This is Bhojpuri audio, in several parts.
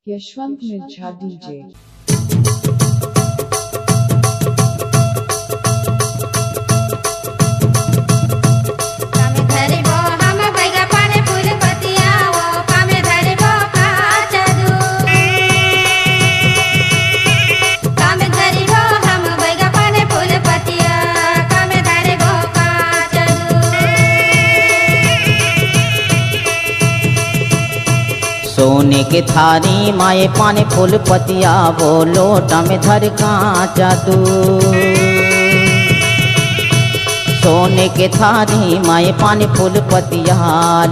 यशवंत मिर्झा डीजे। सोने के थारी माए पाने फूल पतिया, वो लोटा में धर कांचा दूध। सोने के थारी माए पाने फूल पतिया,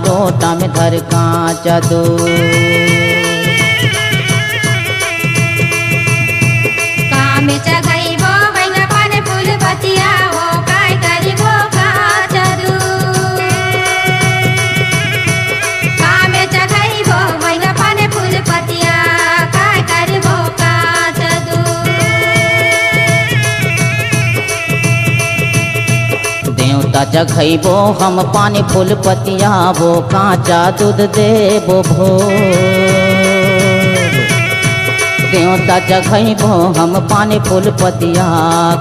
लोटा में धर कांचा दूध। कामे चगई वो वैंगा पाने फूल पतिया, वो काय करी वो कांचा दूध। कामे चगई वो वैंगा पाने फूल पतिया, काय करी वो कांचा दूध। देवता जगैबो हम पाने फूल पतिया, वो कांचा दूध देबो भोग। देवता जगैबो हम पाने फूल पतिया,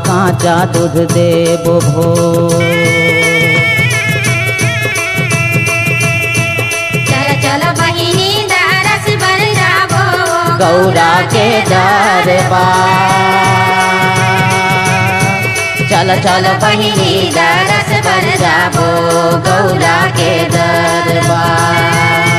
कांचा दूध देबो भोग। चल चल बहिनी दरस बर जाबो, गौरा के दरबार। चल चल बहिनी दरस बर जाबो, गौरा के दरबार।